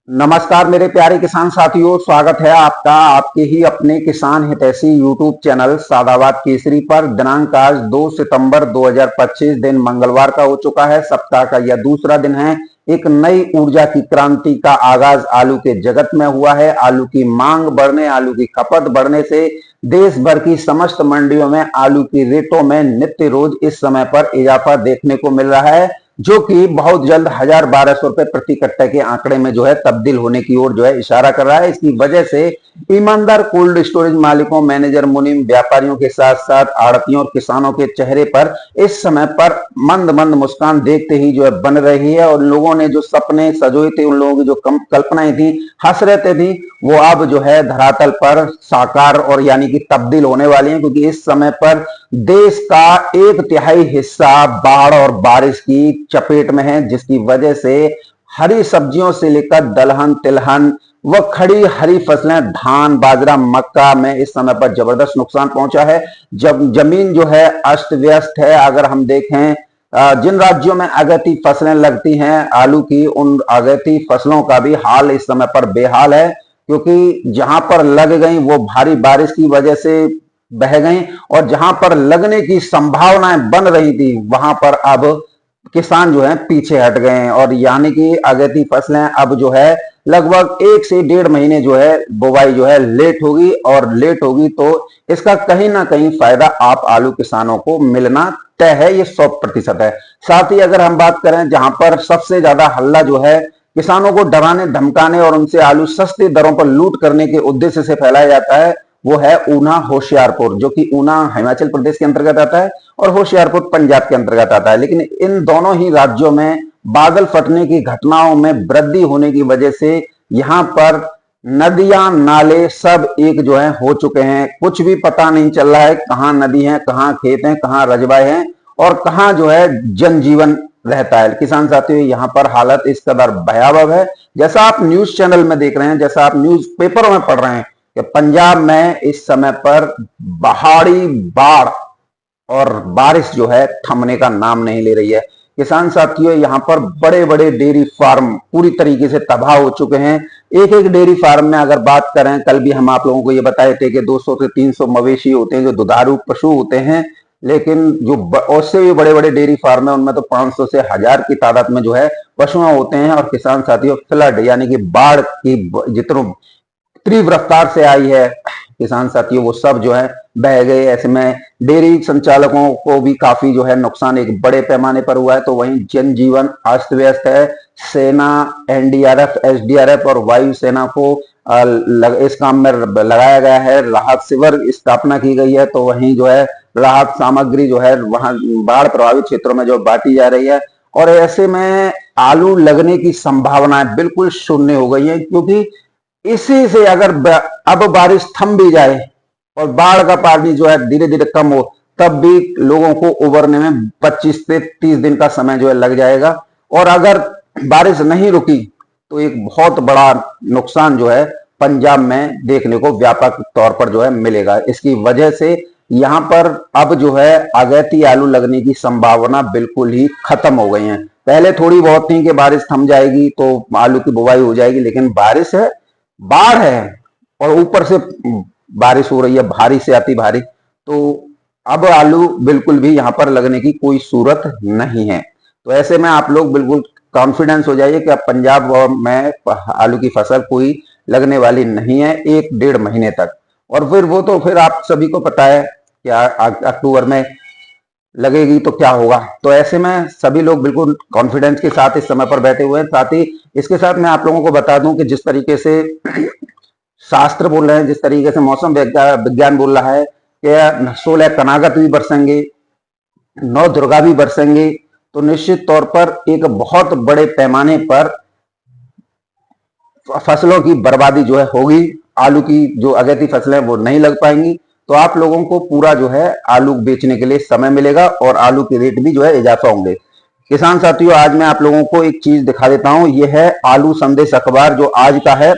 नमस्कार मेरे प्यारे किसान साथियों, स्वागत है आपका आपके ही अपने किसान हितैषी यूट्यूब चैनल सादाबाद केसरी पर। दिनांक आज 2 सितंबर 2025 दिन मंगलवार का हो चुका है। सप्ताह का यह दूसरा दिन है। एक नई ऊर्जा की क्रांति का आगाज आलू के जगत में हुआ है। आलू की मांग बढ़ने, आलू की खपत बढ़ने से देश भर की समस्त मंडियों में आलू की रेटों में नित्य रोज इस समय पर इजाफा देखने को मिल रहा है, जो कि बहुत जल्द 1,000-1,200 रुपए प्रति कट्टे के आंकड़े में जो है तब्दील होने की ओर जो है इशारा कर रहा है। इसकी वजह से ईमानदार कोल्ड स्टोरेज मालिकों, मैनेजर, मुनीम, व्यापारियों के साथ साथ आड़तियों और किसानों के चेहरे पर इस समय पर मंद मंद मुस्कान देखते ही जो है बन रही है। और लोगों ने जो सपने सजोए थे, उन लोगों की जो कल्पनाएं थी, हसरतें थी, वो अब जो है धरातल पर साकार और यानी कि तब्दील होने वाली हैं। क्योंकि इस समय पर देश का 1/3 हिस्सा बाढ़ और बारिश की चपेट में है, जिसकी वजह से हरी सब्जियों से लेकर दलहन, तिलहन व खड़ी हरी फसलें धान, बाजरा, मक्का में इस समय पर जबरदस्त नुकसान पहुंचा है। जब जमीन जो है अस्त व्यस्त है। अगर हम देखें जिन राज्यों में अगैती फसलें लगती हैं आलू की, उन अगैती फसलों का भी हाल इस समय पर बेहाल है। क्योंकि जहां पर लग गई वो भारी बारिश की वजह से बह गई, और जहां पर लगने की संभावनाएं बन रही थी वहां पर अब किसान जो है पीछे हट गए हैं। और यानी कि अगैती फसलें अब जो है लगभग 1 से 1.5 महीने जो है बुवाई जो है लेट होगी, और लेट होगी तो इसका कहीं ना कहीं फायदा आप आलू किसानों को मिलना तय है, ये 100% है। साथ ही अगर हम बात करें जहां पर सबसे ज्यादा हल्ला जो है किसानों को डराने धमकाने और उनसे आलू सस्ती दरों पर लूट करने के उद्देश्य से फैलाया जाता है, वो है ऊना होशियारपुर, जो कि ऊना हिमाचल प्रदेश के अंतर्गत आता है और होशियारपुर पंजाब के अंतर्गत आता है। लेकिन इन दोनों ही राज्यों में बादल फटने की घटनाओं में वृद्धि होने की वजह से यहां पर नदियां, नाले सब एक जो है हो चुके हैं। कुछ भी पता नहीं चल रहा है कहां नदी है, कहां खेत हैं, कहां रजबाए हैं और कहां जो है जनजीवन रहता है। किसान साथियों, यहाँ पर हालत इस कदर भयावह है, जैसा आप न्यूज चैनल में देख रहे हैं, जैसा आप न्यूज पेपरों में पढ़ रहे हैं कि पंजाब में इस समय पर पहाड़ी बाढ़ और बारिश जो है थमने का नाम नहीं ले रही है। किसान साथियों, यहाँ पर बड़े बड़े डेयरी फार्म पूरी तरीके से तबाह हो चुके हैं। एक एक डेयरी फार्म में अगर बात करें, कल भी हम आप लोगों को ये बताए थे कि 200 से 300 मवेशी होते हैं जो दुधारू पशु होते हैं। लेकिन जो उससे भी बड़े बड़े डेयरी फार्म है उनमें तो 500 से 1,000 की तादाद में जो है पशुओं होते हैं। और किसान साथियों, फ्लड यानी कि बाढ़ की जितनी तीव्र रफ्तार से आई है किसान साथियों, वो सब जो है बह गए। ऐसे में डेयरी संचालकों को भी काफी जो है नुकसान एक बड़े पैमाने पर हुआ है। तो वहीं जनजीवन अस्त व्यस्त है। सेना, एनडीआरएफ, एसडीआरएफ और वायुसेना को इस काम में लगाया गया है। राहत शिविर स्थापना की गई है। तो वहीं जो है राहत सामग्री जो है वहां बाढ़ प्रभावित क्षेत्रों में जो बांटी जा रही है। और ऐसे में आलू लगने की संभावनाएं बिल्कुल शून्य हो गई है। क्योंकि इसी से अगर अब बारिश थम भी जाए और बाढ़ का पानी जो है धीरे धीरे कम हो, तब भी लोगों को उबरने में 25 से 30 दिन का समय जो है लग जाएगा। और अगर बारिश नहीं रुकी तो एक बहुत बड़ा नुकसान जो है पंजाब में देखने को व्यापक तौर पर जो है मिलेगा। इसकी वजह से यहां पर अब जो है अगैती आलू लगने की संभावना बिल्कुल ही खत्म हो गई है। पहले थोड़ी बहुत थी कि बारिश थम जाएगी तो आलू की बुवाई हो जाएगी, लेकिन बारिश है, बाढ़ है और ऊपर से बारिश हो रही है भारी से अति भारी, तो अब आलू बिल्कुल भी यहां पर लगने की कोई सूरत नहीं है। तो ऐसे में आप लोग बिल्कुल कॉन्फिडेंस हो जाइए कि अब पंजाब में आलू की फसल कोई लगने वाली नहीं है 1-1.5 महीने तक। और फिर वो तो फिर आप सभी को पता है कि अक्टूबर में लगेगी तो क्या होगा। तो ऐसे में सभी लोग बिल्कुल कॉन्फिडेंस के साथ इस समय पर बैठे हुए हैं। साथ ही इसके साथ मैं आप लोगों को बता दूं कि जिस तरीके से शास्त्र बोल रहे हैं, जिस तरीके से मौसम विज्ञान बोल रहा है कि 16 कनागत भी बरसेंगे, 9 दुर्गा भी बरसेंगे, तो निश्चित तौर पर एक बहुत बड़े पैमाने पर फसलों की बर्बादी जो है होगी। आलू की जो अगैती फसलें वो नहीं लग पाएंगी। तो आप लोगों को पूरा जो है आलू बेचने के लिए समय मिलेगा और आलू के रेट भी जो है इजाफा होंगे। किसान साथियों, आज मैं आप लोगों को एक चीज दिखा देता हूं। यह है आलू संदेश अखबार जो आज का है।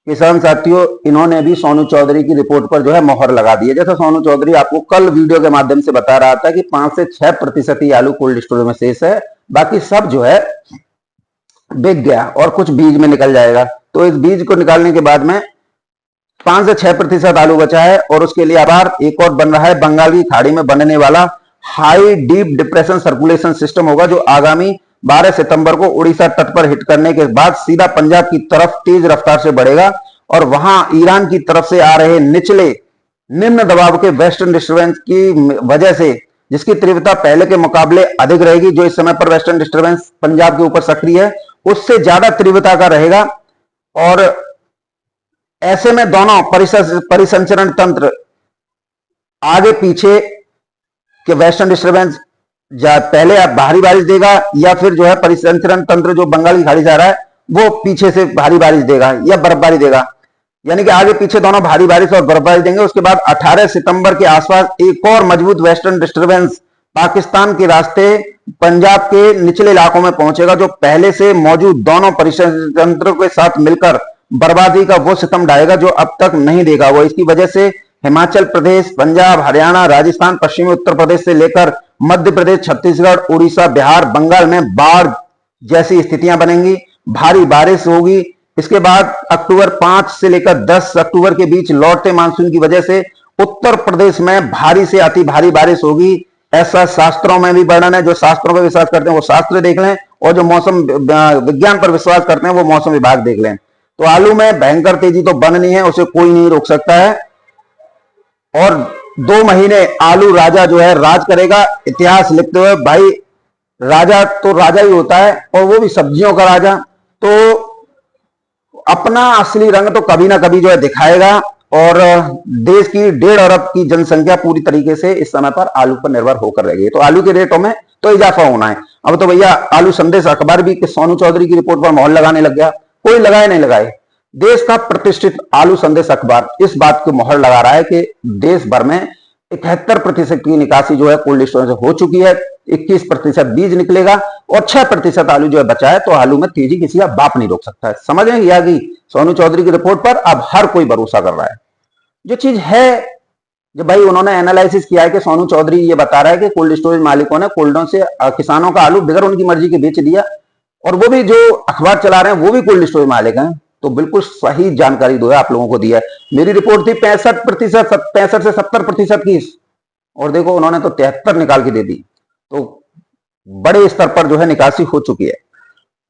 किसान साथियों, इन्होंने भी सोनू चौधरी की रिपोर्ट पर जो है मोहर लगा दी है। जैसा सोनू चौधरी आपको कल वीडियो के माध्यम से बता रहा था कि 5 से 6% ही आलू कोल्ड स्टोरेज में शेष है, बाकी सब जो है बिक गया और कुछ बीज में निकल जाएगा। तो इस बीज को निकालने के बाद में 5 से 6% आलू बचा है। और उसके लिए आभार एक और बन रहा है, बंगाल की खाड़ी में बनने वाला high deep depression circulation system होगा, जो आगामी 12 सितंबर को उड़ीसा तट पर हिट करने के बाद सीधा पंजाब की तरफ तेज रफ्तार से बढ़ेगा और वहां ईरान की तरफ से आ रहे निम्न दबाव के वेस्टर्न डिस्टर्बेंस की वजह से, जिसकी तीव्रता पहले के मुकाबले अधिक रहेगी, जो इस समय पर वेस्टर्न डिस्टर्बेंस पंजाब के ऊपर सक्रिय है उससे ज्यादा तीव्रता का रहेगा। और ऐसे में दोनों परिसंचरण तंत्र आगे पीछे के वेस्टर्न डिस्टर्बेंस पहले भारी बारिश देगा या फिर जो है परिसंचरण तंत्र जो बंगाल की खाड़ी से आ रहा है वो पीछे से भारी बारिश देगा या बर्फबारी देगा, यानी कि आगे पीछे दोनों भारी बारिश और बर्फबारी देंगे। उसके बाद 18 सितंबर के आसपास एक और मजबूत वेस्टर्न डिस्टर्बेंस पाकिस्तान के रास्ते पंजाब के निचले इलाकों में पहुंचेगा, जो पहले से मौजूद दोनों परिसंचरण तंत्रों के साथ मिलकर बर्बादी का वो सितम ढाएगा जो अब तक नहीं देखा वो। इसकी वजह से हिमाचल प्रदेश, पंजाब, हरियाणा, राजस्थान, पश्चिमी उत्तर प्रदेश से लेकर मध्य प्रदेश, छत्तीसगढ़, उड़ीसा, बिहार, बंगाल में बाढ़ जैसी स्थितियां बनेंगी, भारी बारिश होगी। इसके बाद अक्टूबर 5 से लेकर 10 अक्टूबर के बीच लौटते मानसून की वजह से उत्तर प्रदेश में भारी से अति भारी बारिश होगी, ऐसा शास्त्रों में भी वर्णन है। जो शास्त्रों पर विश्वास करते हैं वो शास्त्र देख लें और जो मौसम विज्ञान पर विश्वास करते हैं वो मौसम विभाग देख लें। तो आलू में भयंकर तेजी तो बननी है, उसे कोई नहीं रोक सकता है। और 2 महीने आलू राजा जो है राज करेगा, इतिहास लिखते हुए। भाई राजा तो राजा ही होता है और वो भी सब्जियों का राजा, तो अपना असली रंग तो कभी ना कभी जो है दिखाएगा। और देश की 1.5 अरब की जनसंख्या पूरी तरीके से इस समय पर आलू पर निर्भर होकर रहेगी, तो आलू के रेटों में तो इजाफा होना है। अब तो भैया आलू संदेश अखबार भी कि सोनू चौधरी की रिपोर्ट पर मोहर लगाने लग गया, कोई लगाए नहीं लगाए। देश का प्रतिष्ठित आलू संदेश अखबार इस बात को मोहर लगा रहा है कि देश भर में 71% की निकासी जो है कोल्ड स्टोरेज से हो चुकी है, 21% बीज निकलेगा और 6% आलू जो है बचा है। तो आलू में तेजी किसी का बाप नहीं रोक सकता है। समझ में आ गई सोनू चौधरी की रिपोर्ट पर? अब हर कोई भरोसा कर रहा है। जो चीज है, जब भाई उन्होंने एनालिसिस किया है कि सोनू चौधरी ये बता रहा है कि कोल्ड स्टोरेज मालिकों ने कोल्डों से किसानों का आलू बगैर उनकी मर्जी के बेच दिया, और वो भी जो अखबार चला रहे हैं वो भी कोल्ड स्टोरेज मालिक हैं, तो बिल्कुल सही जानकारी दो है आप लोगों को दिया है। मेरी रिपोर्ट थी 65 से 70% की, और देखो उन्होंने तो 73 निकाल के दे दी। तो बड़े स्तर पर जो है निकासी हो चुकी है।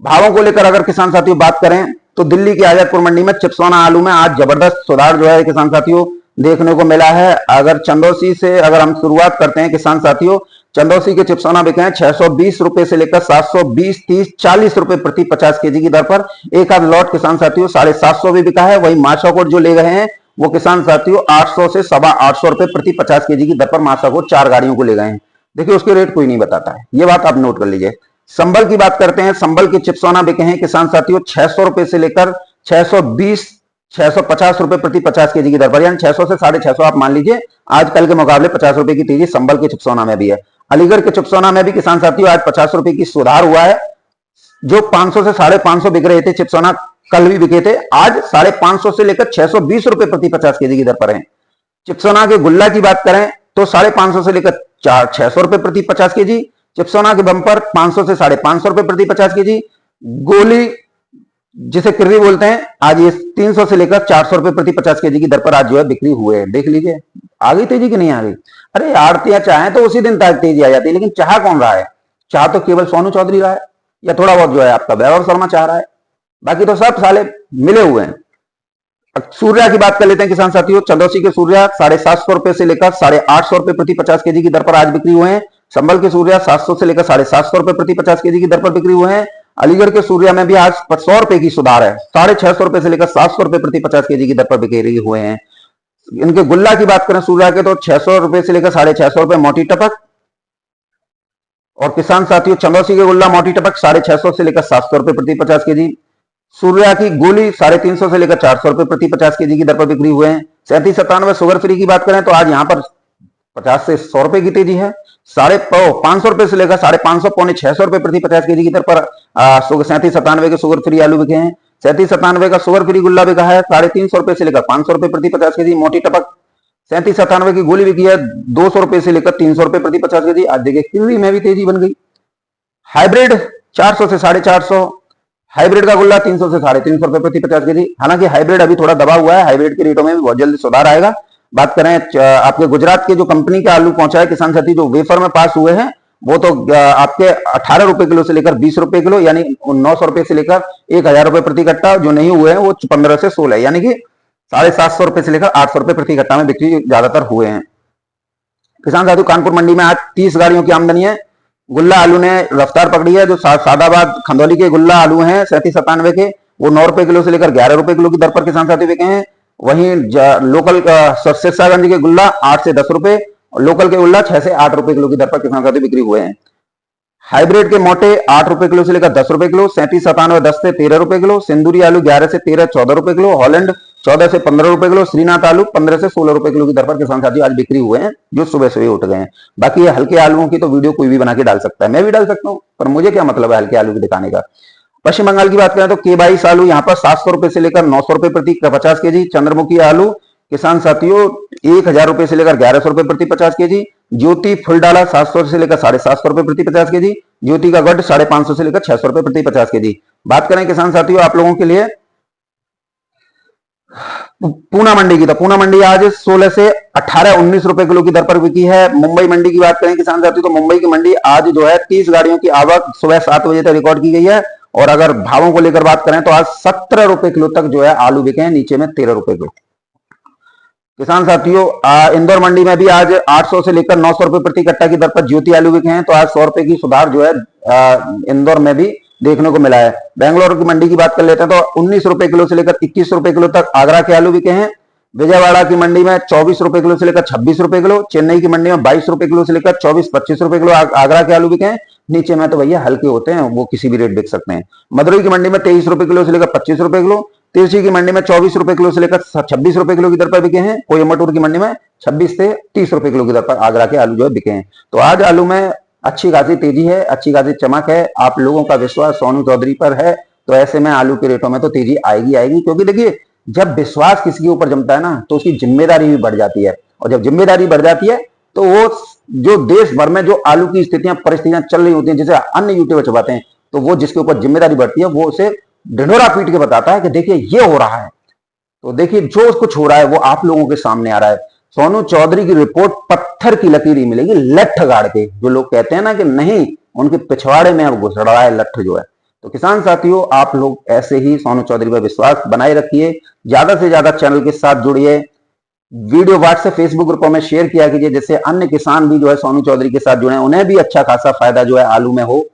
भावों को लेकर अगर किसान साथियों बात करें तो दिल्ली की आजादपुर मंडी में चिप्सोना आलू में आज जबरदस्त सुधार जो है किसान साथियों देखने को मिला है। अगर चंदौसी से अगर हम शुरुआत करते हैं किसान साथियों, चंदौसी के चिप्सोना बिके हैं 620 रुपए से लेकर 720, 30, 40 रुपए प्रति 50 केजी की दर पर। एक आध लॉट किसान साथियों 750 भी बिका है। वही माशाकोट जो ले गए हैं वो किसान साथियों 800 से 850 रुपए प्रति 50 केजी की दर पर माशाकोट 4 गाड़ियों को ले गए हैं। देखिए उसके रेट कोई नहीं बताता है, ये बात आप नोट कर लीजिए। संबल की बात करते हैं, संबल के चिप्सोना बिके हैं किसान साथियों 600 रुपए से लेकर 620, 650 रुपए प्रति 50 केजी की दर पर, यानी 600 से 650 आप मान लीजिए। आजकल के मुकाबले 50 रुपए की तेजी संबल के चिप्सोना में भी है। अलीगढ़ के चिप्सोना में भी किसान साथियों आज 50 रुपए की सुधार हुआ है। जो 500 से 550 बिक रहे थे चिप्सोना, कल भी बिके थे, आज 550 से लेकर 620 रुपए प्रति 50 केजी की दर पर है। चिप्सोना के गुल्ला की बात करें तो 550 से लेकर 600 रुपए प्रति 50 केजी। चिप्सोना के बम्पर 500 से 550 रुपए प्रति 50 केजी। गोली जिसे किर्री बोलते हैं, आज ये 300 से लेकर 400 रुपए प्रति 50 केजी की दर पर आज जो है बिक्री हुए हैं। देख लीजिए आ गई तेजी कि नहीं आ गई। अरे आड़तियां चाहें तो उसी दिन तक तेजी आ जाती है, लेकिन चाह कौन रहा है? चाह तो केवल सोनू चौधरी रहा है या थोड़ा बहुत जो है आपका वैभव शर्मा चाह रहा है, बाकी तो सब साले मिले हुए हैं। सूर्या की बात कर लेते हैं किसान साथियों। चंदौसी के सूर्या 750 रुपए से लेकर 850 रुपए प्रति 50 केजी की दर पर आज बिक्री हुए हैं। संबल के सूर्या 700 से लेकर 750 रुपए प्रति 50 केजी की दर पर बिक्री हुए हैं। अलीगढ़ के सूर्या में भी आज 100 रुपए की सुधार है, 650 रुपए से लेकर 700 रुपए प्रति 50 केजी की दर पर बिक्री हुए हैं। इनके गुल्ला की बात करें सूर्या के तो 600 रुपए से लेकर 650 रुपए मोटी टपक। और किसान साथियों चंदौसी के गुल्ला मोटी टपक 650 से लेकर 700 रुपए प्रति 50 केजी। सूर्या की गोली 350 से लेकर 400 रुपए प्रति 50 केजी की दर पर बिक्री हुए हैं। 3797 शुगर फ्री की बात करें तो आज यहां पर 50 से 100 रुपए की तेजी है। 550 रुपए से लेकर 550, 600 रुपए प्रति 50 केजी की दर पर 3797 के शुगर फ्री आलू बिके हैं। 3797 का शुगर फ्री गुल्ला बिका है 350 रुपए से लेकर 500 रुपए प्रति 50 केजी। मोटी टपक 3797 की गोली बिकी है 200 रुपए से लेकर 300 रुपए प्रति 50 केजी। आज देखिए किर्री में भी तेजी बन गई। हाइब्रिड 400 से 450, हाइब्रिड का गुल्ला 300 से 350 रुपए प्रति 50 केजी। हालांकि हाइब्रिड अभी थोड़ा दबा हुआ है, हाइब्रिड के रेटों में भी बहुत जल्दी सुधार आएगा। बात करें आपके गुजरात के जो कंपनी का आलू पहुंचा है किसान साथी, जो वेफर में पास हुए हैं, वो तो आपके 18 रुपए किलो से लेकर 20 रुपए किलो, यानी 900 रुपए से लेकर 1000 रुपए प्रति कट्टा। जो नहीं हुए हैं वो 15 से 16, यानी कि 750 रुपए से लेकर 800 रुपए प्रति कट्टा में बिक्री ज्यादातर हुए हैं। किसान साथियों, कानपुर मंडी में आज 30 गाड़ियों की आमदनी है। गुल्ला आलू ने रफ्तार पकड़ी है। जो सादाबाद खंदौली के गुल्ला आलू हैं 37-97 के, वो 9 रुपए किलो से लेकर 11 रुपए किलो की दर पर किसान साथी बिके हैं। वहीं लोकल सिरसागंज के गुल्ला 8 से 10 रुपए, लोकल के गुल्ला 6 से 8 रुपए किलो की दर पर किसान साथी बिक्री हुए हैं। हाइब्रिड के मोटे 8 रुपए किलो से लेकर 10 रुपए किलो, 37-97 10 से 13 रुपए किलो, सिंदूरी आलू 11 से 13 14 रुपए किलो, हॉलैंड 14 से 15 रुपए किलो, श्रीनाथ आलू 15 से 16 रुपए किलो की दर पर किसान साथी आज बिक्री हुए हैं, जो सुबह सुबह उठ गए हैं। बाकी ये हल्के आलुओं की तो वीडियो कोई भी बना के डाल सकता है, मैं भी डाल सकता हूं, पर मुझे क्या मतलब है हल्के आलू की दिखाने का। पश्चिम बंगाल की बात करें तो K22 आलू यहाँ पर 700 रुपए से लेकर 900 रुपए प्रति 50 केजी। चंद्रमुखी आलू किसान साथियों 1000 रुपए से लेकर 1100 रुपए प्रति 50 केजी। ज्योति फुल डाला 700 से लेकर 750 रुपए प्रति 50 केजी। ज्योति का गढ़ 550 से लेकर 600 रुपए प्रति 50 केजी। बात करें किसान साथियों आप लोगों के लिए पूना मंडी की, तो पूना मंडी आज 16 से 18-19 रुपए किलो की दर पर बिकी है। मुंबई मंडी की बात करें किसान साथियों, तो मुंबई की मंडी आज जो है 30 गाड़ियों की आवक सुबह 7 बजे तक रिकॉर्ड की गई है। और अगर भावों को लेकर बात करें तो आज 17 रुपए किलो तक जो है आलू बिके हैं, नीचे में 13 रुपए किलो। किसान साथियों इंदौर मंडी में भी आज 800 से लेकर 900 रुपए प्रति कट्टा की दर पर ज्योति आलू बिके हैं, तो आज 100 रुपए की सुधार जो है इंदौर में भी देखने को मिला है। बेंगलोर की मंडी की बात कर लेते हैं तो 19 रुपए किलो से लेकर 21 रुपए किलो तक आगरा के आलू बिके हैं। विजयवाड़ा की मंडी में 24 रुपए किलो से लेकर 26 रुपए किलो। चेन्नई की मंडी में 22 रुपए किलो से लेकर 24-25 रुपए किलो आगरा के आलू बिके हैं। नीचे में तो भैया हल्के होते हैं, वो किसी भी रेट बिक सकते हैं। मदुरई की मंडी में 23 रुपए किलो से लेकर 25 रुपए किलो। तिरछी की मंडी में 24 रुपए किलो से लेकर 26 रुपए किलो की दर पर बिके हैं। कोयम्बटूर की मंडी में 26 से 30 रुपए किलो की दर पर आगरा के आलू जो है बिके हैं। तो आज आलू में अच्छी खासी तेजी है, अच्छी खासी चमक है। आप लोगों का विश्वास सोनू चौधरी पर है, तो ऐसे में आलू के रेटों में तो तेजी आएगी। क्योंकि देखिए जब विश्वास किसी के ऊपर जमता है ना, तो उसकी जिम्मेदारी भी बढ़ जाती है। और जब जिम्मेदारी बढ़ जाती है तो वो जो देश भर में जो आलू की स्थितियां परिस्थितियां चल रही होती हैं, जैसे अन्य यूट्यूबर छुपाते हैं, तो वो जिसके ऊपर जिम्मेदारी बढ़ती है वो उसे ढिंढोरा पीट के बताता है कि देखिए ये हो रहा है। तो देखिए जो कुछ हो रहा है वो आप लोगों के सामने आ रहा है। सोनू चौधरी की रिपोर्ट पत्थर की लकीर ही मिलेगी, लठ गाड़ के। जो लोग कहते हैं ना कि नहीं, उनके पिछवाड़े में अब घुस रहा है लठ जो है। तो किसान साथियों आप लोग ऐसे ही सोनू चौधरी पर विश्वास बनाए रखिए, ज्यादा से ज्यादा चैनल के साथ जुड़िए, वीडियो व्हाट्सएप फेसबुक ग्रुपों में शेयर किया कीजिए, जैसे अन्य किसान भी जो है सोनू चौधरी के साथ जुड़े, उन्हें भी अच्छा खासा फायदा जो है आलू में हो।